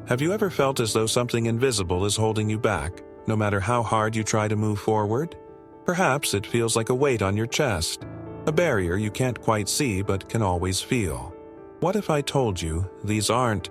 Have you ever felt as though something invisible is holding you back, no matter how hard you try to move forward? Perhaps it feels like a weight on your chest, a barrier you can't quite see but can always feel. What if I told you these aren't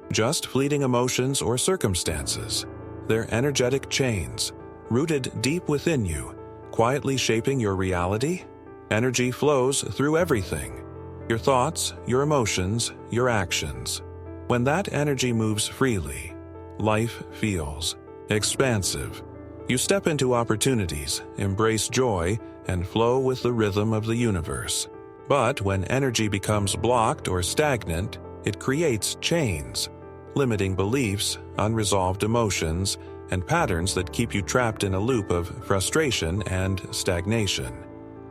just fleeting emotions or circumstances? They're energetic chains, rooted deep within you, quietly shaping your reality? Energy flows through everything: your thoughts, your emotions, your actions. When that energy moves freely, life feels expansive. You step into opportunities, embrace joy, and flow with the rhythm of the universe. But when energy becomes blocked or stagnant, it creates chains, limiting beliefs, unresolved emotions, and patterns that keep you trapped in a loop of frustration and stagnation.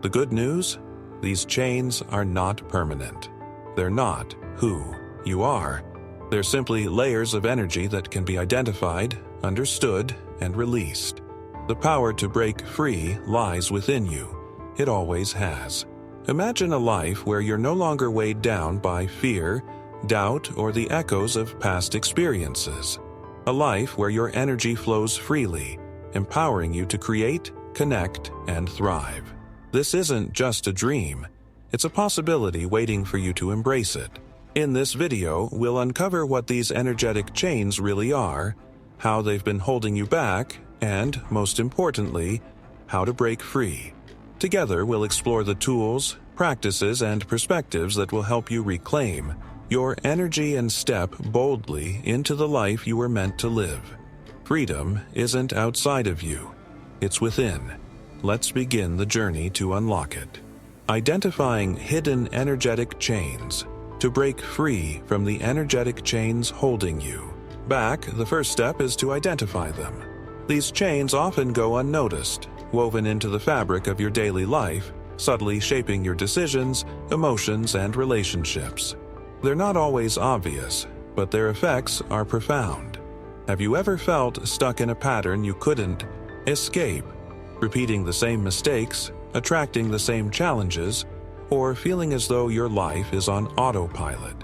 The good news? These chains are not permanent. They're not who you are. They're simply layers of energy that can be identified, understood, and released. The power to break free lies within you. It always has. Imagine a life where you're no longer weighed down by fear, doubt, or the echoes of past experiences. A life where your energy flows freely, empowering you to create, connect, and thrive. This isn't just a dream. It's a possibility waiting for you to embrace it. In this video, we'll uncover what these energetic chains really are, how they've been holding you back, and, most importantly, how to break free. Together, we'll explore the tools, practices, and perspectives that will help you reclaim your energy and step boldly into the life you were meant to live. Freedom isn't outside of you. It's within. Let's begin the journey to unlock it. Identifying hidden energetic chains. To break free from the energetic chains holding you back, the first step is to identify them. These chains often go unnoticed, woven into the fabric of your daily life, subtly shaping your decisions, emotions, and relationships. They're not always obvious, but their effects are profound. Have you ever felt stuck in a pattern you couldn't escape, repeating the same mistakes, attracting the same challenges, or feeling as though your life is on autopilot?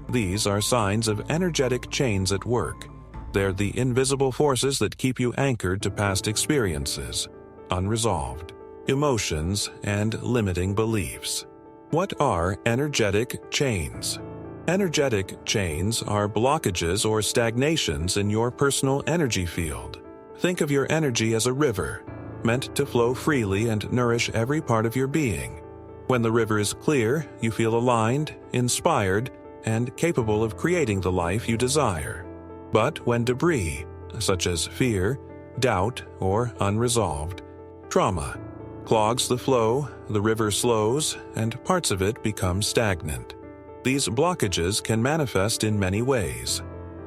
These are signs of energetic chains at work. They're the invisible forces that keep you anchored to past experiences, unresolved emotions, and limiting beliefs. What are energetic chains? Energetic chains are blockages or stagnations in your personal energy field. Think of your energy as a river, meant to flow freely and nourish every part of your being. When the river is clear, you feel aligned, inspired, and capable of creating the life you desire. But when debris, such as fear, doubt, or unresolved trauma, clogs the flow, the river slows, and parts of it become stagnant. These blockages can manifest in many ways.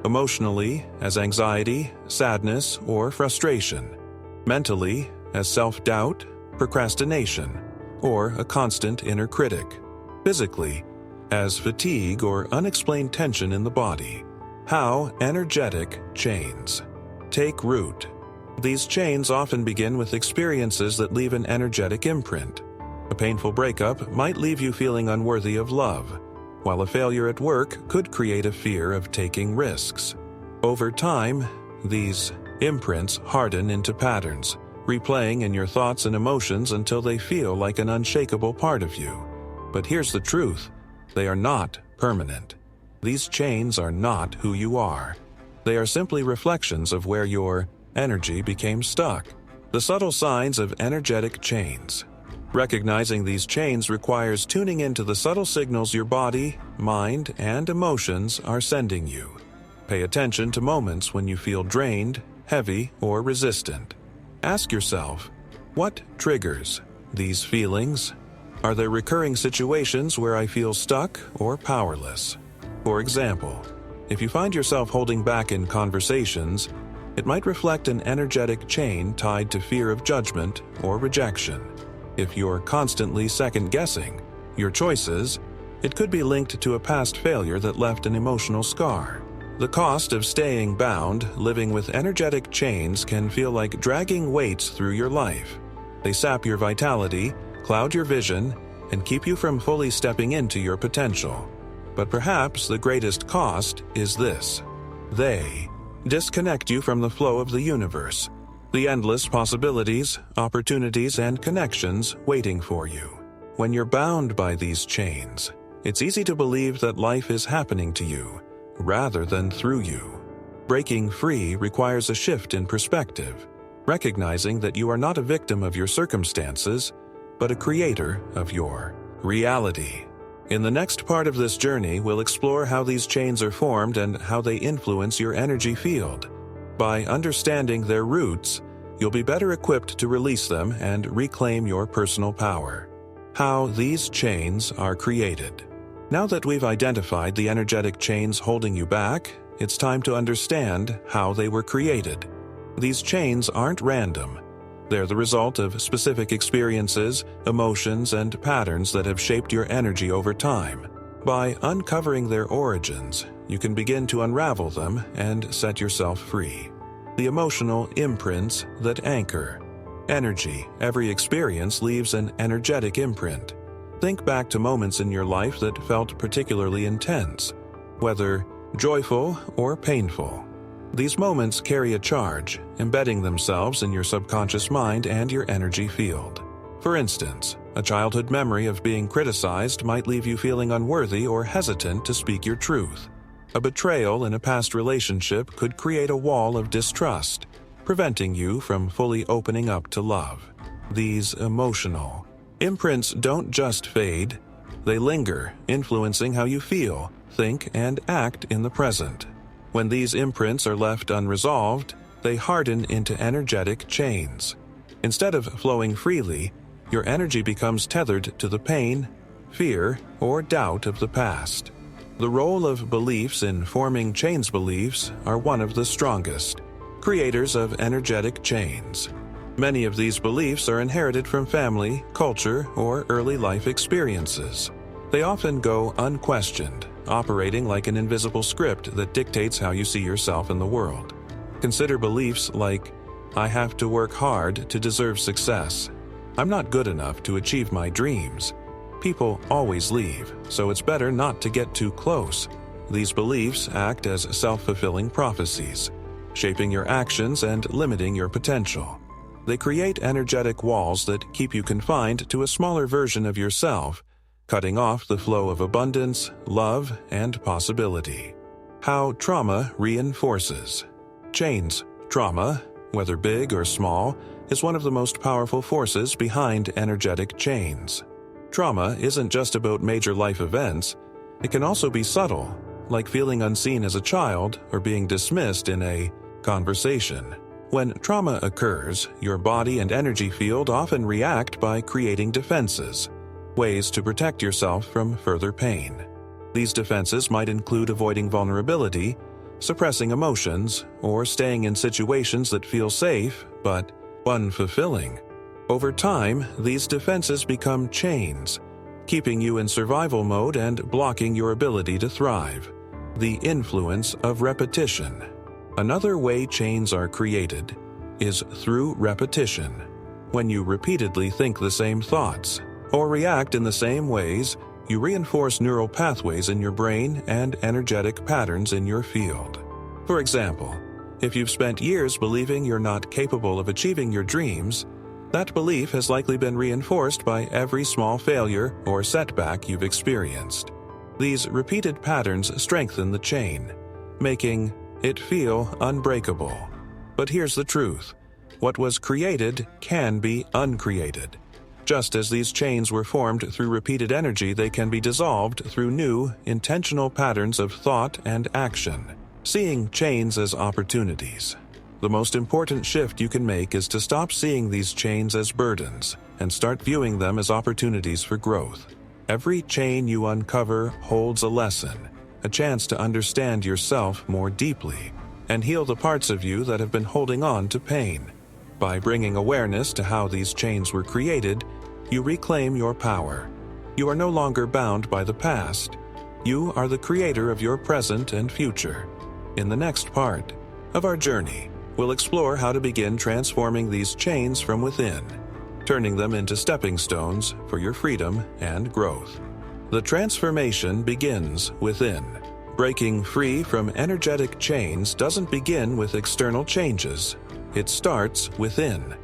Emotionally, as anxiety, sadness, or frustration. Mentally, as self-doubt, procrastination, or a constant inner critic. Physically, as fatigue or unexplained tension in the body. How energetic chains take root. These chains often begin with experiences that leave an energetic imprint. A painful breakup might leave you feeling unworthy of love, while a failure at work could create a fear of taking risks. Over time, these imprints harden into patterns, replaying in your thoughts and emotions until they feel like an unshakable part of you. But here's the truth: they are not permanent. These chains are not who you are. They are simply reflections of where your energy became stuck. The subtle signs of energetic chains. Recognizing these chains requires tuning into the subtle signals your body, mind, and emotions are sending you. Pay attention to moments when you feel drained, heavy, or resistant. Ask yourself, what triggers these feelings? Are there recurring situations where I feel stuck or powerless? For example, if you find yourself holding back in conversations, it might reflect an energetic chain tied to fear of judgment or rejection. If you're constantly second-guessing your choices, it could be linked to a past failure that left an emotional scar. The cost of staying bound, living with energetic chains, can feel like dragging weights through your life. They sap your vitality, cloud your vision, and keep you from fully stepping into your potential. But perhaps the greatest cost is this: They disconnect you from the flow of the universe, the endless possibilities, opportunities, and connections waiting for you. When you're bound by these chains, it's easy to believe that life is happening to you rather than through you. Breaking free requires a shift in perspective, recognizing that you are not a victim of your circumstances, but a creator of your reality. In the next part of this journey, we'll explore how these chains are formed and how they influence your energy field. By understanding their roots, you'll be better equipped to release them and reclaim your personal power. How these chains are created. Now that we've identified the energetic chains holding you back, it's time to understand how they were created. These chains aren't random. They're the result of specific experiences, emotions, and patterns that have shaped your energy over time. By uncovering their origins, you can begin to unravel them and set yourself free. The emotional imprints that anchor. Energy. Every experience leaves an energetic imprint. Think back to moments in your life that felt particularly intense, whether joyful or painful. These moments carry a charge, embedding themselves in your subconscious mind and your energy field. For instance, a childhood memory of being criticized might leave you feeling unworthy or hesitant to speak your truth. A betrayal in a past relationship could create a wall of distrust, preventing you from fully opening up to love. These emotional imprints don't just fade, they linger, influencing how you feel, think, and act in the present. When these imprints are left unresolved, they harden into energetic chains. Instead of flowing freely, your energy becomes tethered to the pain, fear, or doubt of the past. The role of beliefs in forming chains. Beliefs are one of the strongest creators of energetic chains. Many of these beliefs are inherited from family, culture, or early life experiences. They often go unquestioned, operating like an invisible script that dictates how you see yourself in the world. Consider beliefs like, I have to work hard to deserve success. I'm not good enough to achieve my dreams. People always leave, so it's better not to get too close. These beliefs act as self-fulfilling prophecies, shaping your actions and limiting your potential. They create energetic walls that keep you confined to a smaller version of yourself, cutting off the flow of abundance, love, and possibility. How trauma reinforces. Chains. Trauma, whether big or small, is one of the most powerful forces behind energetic chains. Trauma isn't just about major life events. It can also be subtle, like feeling unseen as a child or being dismissed in a conversation. When trauma occurs, your body and energy field often react by creating defenses, ways to protect yourself from further pain. These defenses might include avoiding vulnerability, suppressing emotions, or staying in situations that feel safe but unfulfilling. Over time, these defenses become chains, keeping you in survival mode and blocking your ability to thrive. The influence of repetition. Another way chains are created is through repetition. When you repeatedly think the same thoughts or react in the same ways, you reinforce neural pathways in your brain and energetic patterns in your field. For example, if you've spent years believing you're not capable of achieving your dreams, that belief has likely been reinforced by every small failure or setback you've experienced. These repeated patterns strengthen the chain, making it feel unbreakable. But here's the truth. What was created can be uncreated. Just as these chains were formed through repeated energy, they can be dissolved through new, intentional patterns of thought and action. Seeing chains as opportunities. The most important shift you can make is to stop seeing these chains as burdens and start viewing them as opportunities for growth. Every chain you uncover holds a lesson, a chance to understand yourself more deeply and heal the parts of you that have been holding on to pain. By bringing awareness to how these chains were created, you reclaim your power. You are no longer bound by the past. You are the creator of your present and future. In the next part of our journey, we'll explore how to begin transforming these chains from within, turning them into stepping stones for your freedom and growth. The transformation begins within. Breaking free from energetic chains doesn't begin with external changes. It starts within.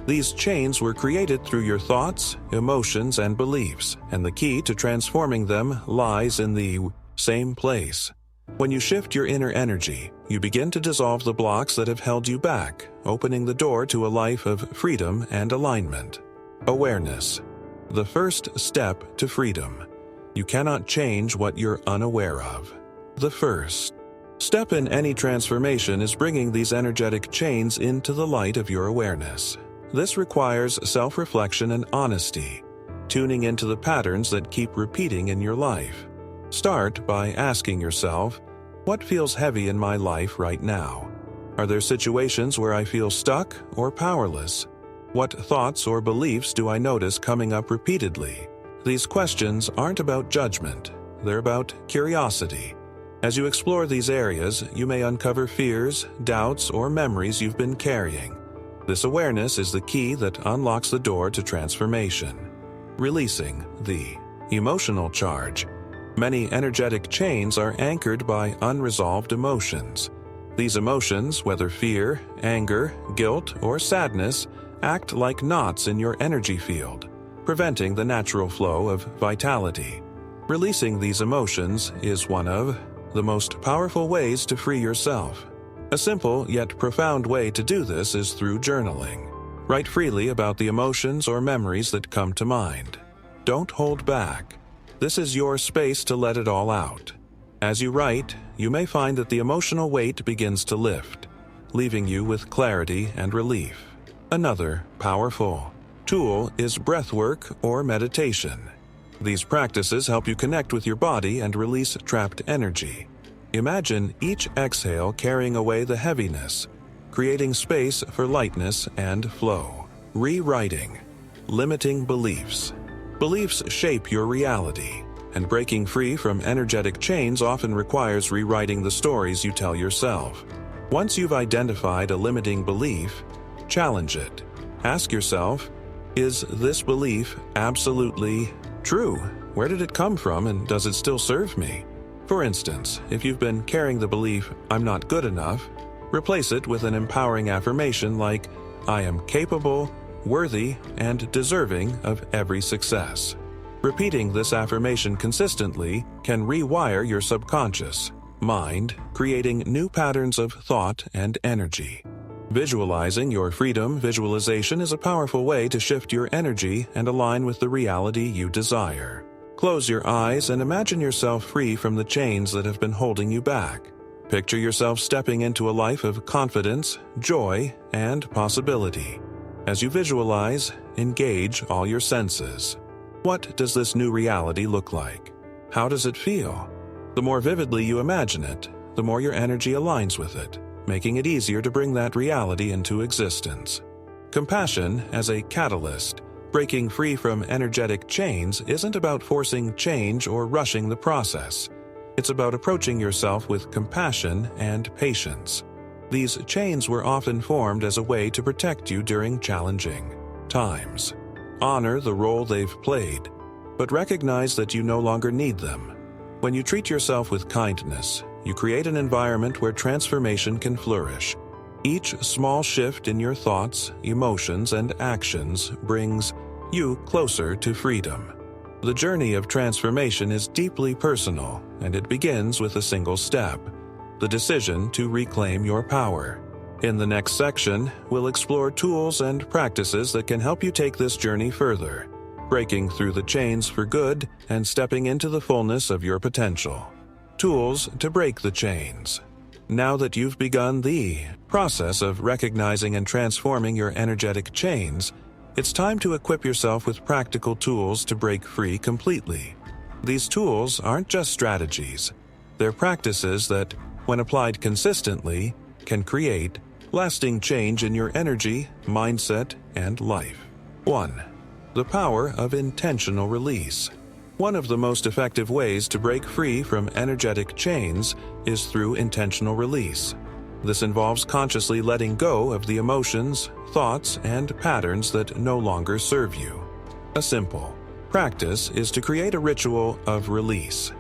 These chains were created through your thoughts, emotions, and beliefs, and the key to transforming them lies in the same place. When you shift your inner energy, you begin to dissolve the blocks that have held you back, opening the door to a life of freedom and alignment. Awareness. The first step to freedom. You cannot change what you're unaware of. The first step in any transformation is bringing these energetic chains into the light of your awareness. This requires self-reflection and honesty, tuning into the patterns that keep repeating in your life. Start by asking yourself, what feels heavy in my life right now? Are there situations where I feel stuck or powerless? What thoughts or beliefs do I notice coming up repeatedly? These questions aren't about judgment, they're about curiosity. As you explore these areas, you may uncover fears, doubts, or memories you've been carrying. This awareness is the key that unlocks the door to transformation. Releasing the emotional charge. Many energetic chains are anchored by unresolved emotions. These emotions, whether fear, anger, guilt, or sadness, act like knots in your energy field, preventing the natural flow of vitality. Releasing these emotions is one of the most powerful ways to free yourself. A simple yet profound way to do this is through journaling. Write freely about the emotions or memories that come to mind. Don't hold back. This is your space to let it all out. As you write, you may find that the emotional weight begins to lift, leaving you with clarity and relief. Another powerful tool is breathwork or meditation. These practices help you connect with your body and release trapped energy. Imagine each exhale carrying away the heaviness, creating space for lightness and flow. Rewriting. Limiting beliefs. Beliefs shape your reality, and breaking free from energetic chains often requires rewriting the stories you tell yourself. Once you've identified a limiting belief, challenge it. Ask yourself, is this belief absolutely true? Where did it come from, and does it still serve me? For instance, if you've been carrying the belief, I'm not good enough, replace it with an empowering affirmation like, I am capable, worthy, and deserving of every success. Repeating this affirmation consistently can rewire your subconscious mind, creating new patterns of thought and energy. Visualizing your freedom visualization is a powerful way to shift your energy and align with the reality you desire. Close your eyes and imagine yourself free from the chains that have been holding you back. Picture yourself stepping into a life of confidence, joy, and possibility. As you visualize, engage all your senses. What does this new reality look like? How does it feel? The more vividly you imagine it, the more your energy aligns with it, making it easier to bring that reality into existence. Compassion as a catalyst. Breaking free from energetic chains isn't about forcing change or rushing the process. It's about approaching yourself with compassion and patience. These chains were often formed as a way to protect you during challenging times. Honor the role they've played, but recognize that you no longer need them. When you treat yourself with kindness, you create an environment where transformation can flourish. Each small shift in your thoughts, emotions, and actions brings you closer to freedom. The journey of transformation is deeply personal, and it begins with a single step: the decision to reclaim your power. In the next section, we'll explore tools and practices that can help you take this journey further, breaking through the chains for good and stepping into the fullness of your potential. Tools to break the chains. Now that you've begun the process of recognizing and transforming your energetic chains, it's time to equip yourself with practical tools to break free completely. These tools aren't just strategies. They're practices that, when applied consistently, can create lasting change in your energy, mindset, and life. 1. The power of intentional release. One of the most effective ways to break free from energetic chains is through intentional release. This involves consciously letting go of the emotions, thoughts, and patterns that no longer serve you. A simple practice is to create a ritual of release.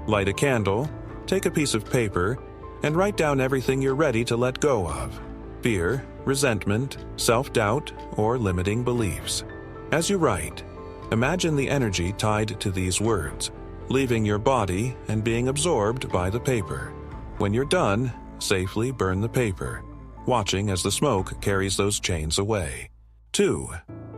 Light a candle, take a piece of paper and write down everything you're ready to let go of: fear, resentment, self-doubt, or limiting beliefs. As you write, imagine the energy tied to these words, leaving your body and being absorbed by the paper. When you're done, safely burn the paper, watching as the smoke carries those chains away. 2.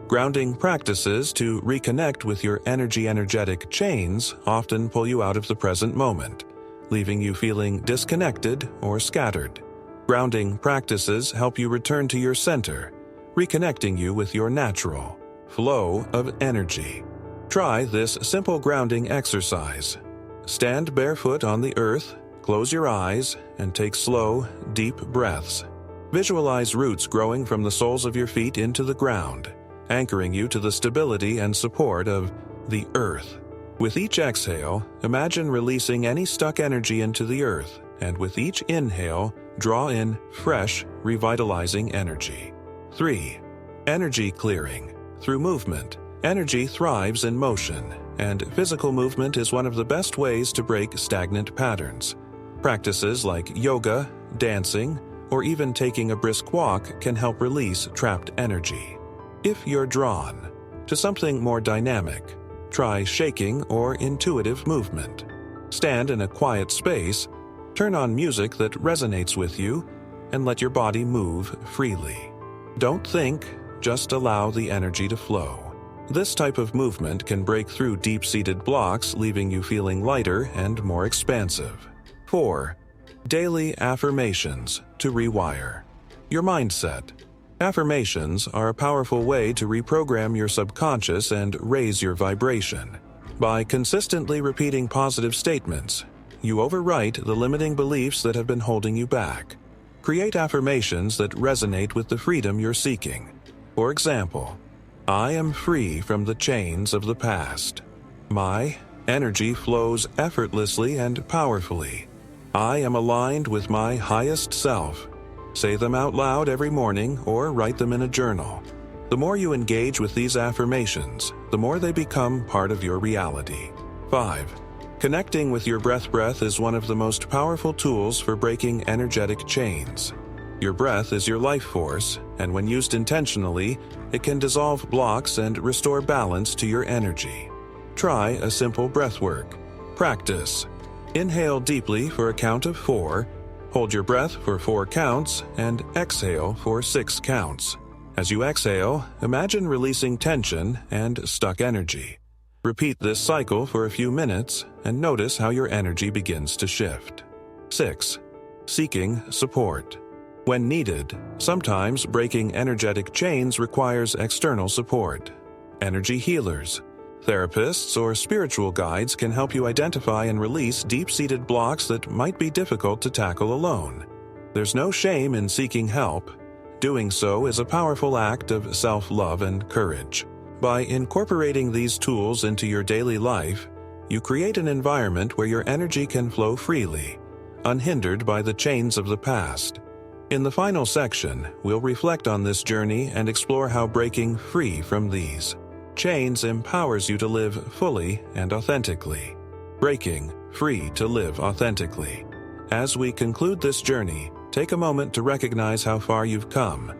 Grounding practices to reconnect with your energetic chains often pull you out of the present moment, leaving you feeling disconnected or scattered. Grounding practices help you return to your center, reconnecting you with your natural flow of energy. Try this simple grounding exercise. Stand barefoot on the earth, close your eyes, and take slow, deep breaths. Visualize roots growing from the soles of your feet into the ground, anchoring you to the stability and support of the earth. With each exhale, imagine releasing any stuck energy into the earth, and with each inhale, draw in fresh, revitalizing energy. 3. Energy clearing. Through movement, energy thrives in motion, and physical movement is one of the best ways to break stagnant patterns. Practices like yoga, dancing, or even taking a brisk walk can help release trapped energy. If you're drawn to something more dynamic, try shaking or intuitive movement. Stand in a quiet space, turn on music that resonates with you, and let your body move freely. Don't think, just allow the energy to flow. This type of movement can break through deep-seated blocks, leaving you feeling lighter and more expansive. 4. Daily affirmations to rewire your mindset. Affirmations are a powerful way to reprogram your subconscious and raise your vibration. By consistently repeating positive statements, you overwrite the limiting beliefs that have been holding you back. Create affirmations that resonate with the freedom you're seeking. For example, I am free from the chains of the past. My energy flows effortlessly and powerfully. I am aligned with my highest self. Say them out loud every morning or write them in a journal. The more you engage with these affirmations, the more they become part of your reality. 5. Connecting with your breath is one of the most powerful tools for breaking energetic chains. Your breath is your life force, and when used intentionally, it can dissolve blocks and restore balance to your energy. Try a simple breathwork. Practice. Inhale deeply for a count of 4, hold your breath for 4 counts, and exhale for 6 counts. As you exhale, imagine releasing tension and stuck energy. Repeat this cycle for a few minutes and notice how your energy begins to shift. 6. Seeking support. When needed, sometimes breaking energetic chains requires external support. Energy healers, therapists, or spiritual guides can help you identify and release deep-seated blocks that might be difficult to tackle alone. There's no shame in seeking help. Doing so is a powerful act of self-love and courage. By incorporating these tools into your daily life, you create an environment where your energy can flow freely, unhindered by the chains of the past. In the final section, we'll reflect on this journey and explore how breaking free from these chains empowers you to live fully and authentically. Breaking free to live authentically. As we conclude this journey, take a moment to recognize how far you've come.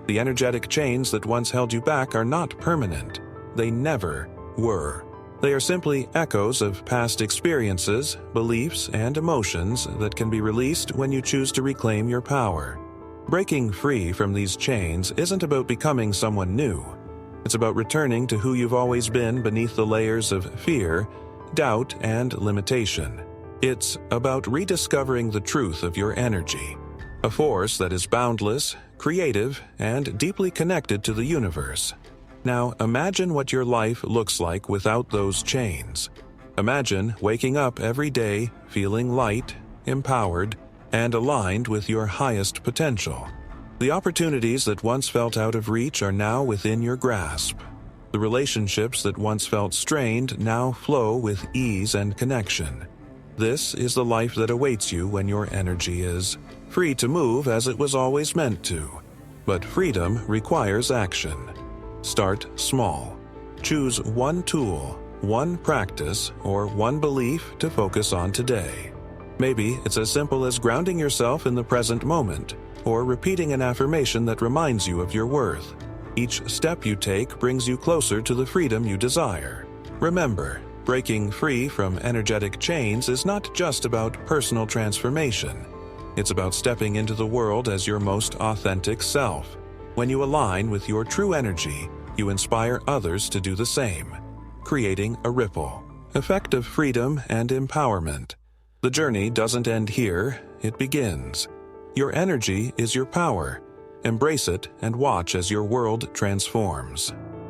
The energetic chains that once held you back are not permanent. They never were. They are simply echoes of past experiences, beliefs, and emotions that can be released when you choose to reclaim your power. Breaking free from these chains isn't about becoming someone new. It's about returning to who you've always been beneath the layers of fear, doubt, and limitation. It's about rediscovering the truth of your energy, a force that is boundless, creative, and deeply connected to the universe. Now imagine what your life looks like without those chains. Imagine waking up every day feeling light, empowered, and aligned with your highest potential. The opportunities that once felt out of reach are now within your grasp. The relationships that once felt strained now flow with ease and connection. This is the life that awaits you when your energy is free to move as it was always meant to. But freedom requires action. Start small. Choose one tool, one practice, or one belief to focus on today. Maybe it's as simple as grounding yourself in the present moment, or repeating an affirmation that reminds you of your worth. Each step you take brings you closer to the freedom you desire. Remember, breaking free from energetic chains is not just about personal transformation. It's about stepping into the world as your most authentic self. When you align with your true energy, you inspire others to do the same, creating a ripple effect of freedom and empowerment. The journey doesn't end here, it begins. Your energy is your power. Embrace it and watch as your world transforms.